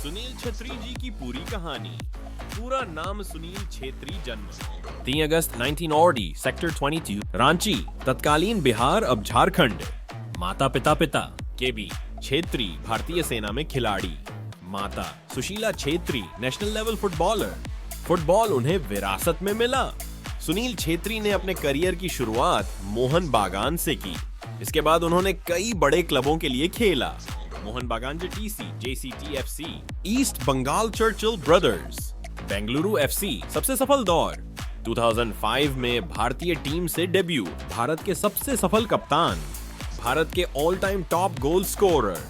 सुनील छेत्री जी की पूरी कहानी। पूरा नाम सुनील छेत्री, जन्म 3 अगस्त 1940, सेक्टर 22, रांची, तत्कालीन बिहार अब झारखंड। माता पिता केबी छेत्री, भारतीय सेना में खिलाड़ी। माता Sushila Chhetri, national level footballer. Football उन्हें विरासत में मिला। सुनील छेत्री ने अपने करियर की शुरुआत मोहन बागान से की। इसके बाद उन्होंने कई बड़े क्लबों के लिए खेला। Mohun Bagan JTC, JCT FC, east Bengal Churchill brothers, Bengaluru FC, सबसे सफल दौर 2005 में भारतीय टीम से डेब्यू। भारत के सबसे सफल कप्तान, भारत के all time top goal scorer.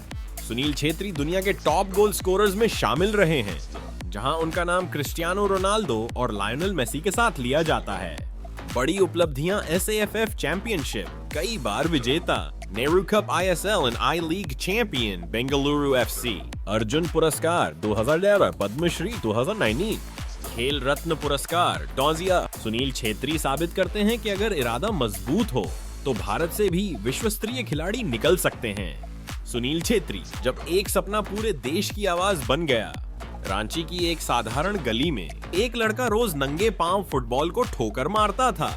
Sunil Chhetri दुनिया के टॉप गोल स्कोरर्स में शामिल रहे हैं, जहां उनका नाम क्रिस्टियानो रोनाल्डो और लायनल मेसी के साथ लिया जाता है। बड़ी उपलब्धियां SAFF चैंपियनशिप, कई बार विजेता, Nehru cup ISL and I league champion Bengaluru FC, Arjun पुरस्कार 2011, पद्मश्री 2019, खेल रत्न पुरस्कार डॉजिया। सुनील छेत्री साबित करते हैं कि अगर इरादा मजबूत हो तो भारत से भी विश्व स्तरीय खिलाड़ी निकल सकते हैं। सुनील छेत्री, जब एक सपना पूरे देश की आवाज बन गया। रांची की एक साधारण गली में एक लड़का रोज नंगे पांव फुटबॉल को ठोकर मारता था।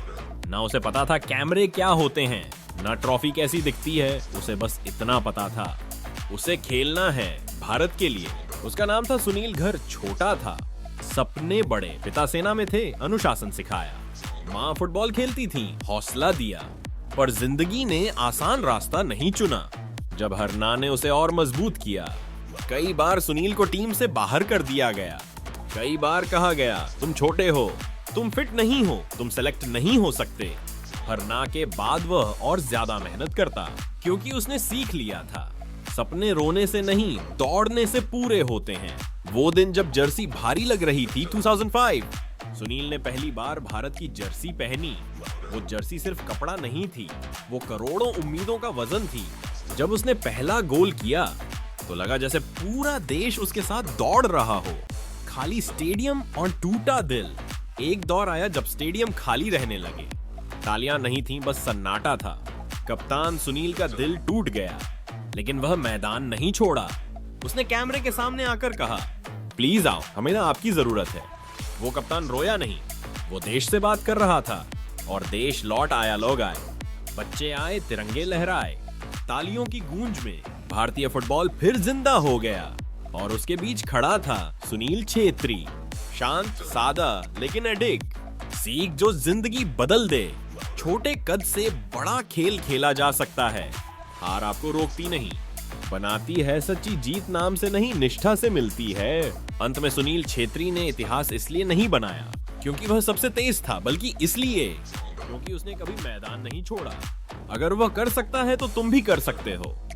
ना उसे पता था कैमरे क्या होते हैं, ना ट्रॉफी कैसी दिखती है, उसे बस इतना पता था, उसे खेलना है भारत के लिए। उसका नाम था सुनील। घर छोटा था, सपने बड़े। पिता सेना में थे, अनुशासन सिखाया। माँ फुटबॉल खेलती थी, हौसला दिया। पर जिंदगी ने आसान रास्ता नहीं चुना। जब हरना ने उसे और मजबूत किया। कई बार सुनील को टीम से बाहर कर दिया गया। कई बार कहा गया, तुम छोटे हो, तुम फिट नहीं हो, तुम सेलेक्ट नहीं हो सकते। हरना के बाद वह और ज्यादा मेहनत करता, क्योंकि उसने सीख लिया था, सपने रोने से नहीं, दौड़ने से पूरे होते हैं। वो दिन जब जर्सी भारी लग रही थी 2005, सुनील ने पहली बार भारत की जर्सी पहनी। वो जर्सी सिर्फ कपड़ा नहीं थी, वो करोड़ों उम्मीदों का वजन थी। जब उसने पहला गोल किया तो लगा जैसे पूरा देश उसके साथ दौड़ रहा हो। खाली स्टेडियम और टूटा दिल। एक दौर आया जब स्टेडियम खाली रहने लगे। तालियां नहीं थीं, बस सन्नाटा था। कप्तान सुनील का दिल टूट गया, लेकिन वह मैदान नहीं छोड़ा। उसने कैमरे के सामने आकर कहा, प्लीज आओ, हमें ना आपकी जरूरत है। वो कप्तान रोया नहीं, वो देश से बात कर रहा था। और देश लौट आया, लोग आए, बच्चे आए, तिरंगे लहराए। तालियों की गूंज में भारतीय फुटबॉल फिर जिंदा हो गया। और उसके बीच खड़ा था सुनील छेत्री, शांत, सादा, लेकिन अडिग। सीख जो जिंदगी बदल दे। छोटे कद से बड़ा खेल खेला जा सकता है। हार आपको रोकती नहीं, बनाती है सच्ची जीत नाम से नहीं, निष्ठा से मिलती है। अंत में सुनील छेत्री ने इतिहास इसलिए नहीं बनाया क्योंकि वह सबसे तेज था, बल्कि इसलिए क्योंकि उसने कभी मैदान नहीं छोड़ा। अगर वह कर सकता है तो तुम भी कर सकते हो।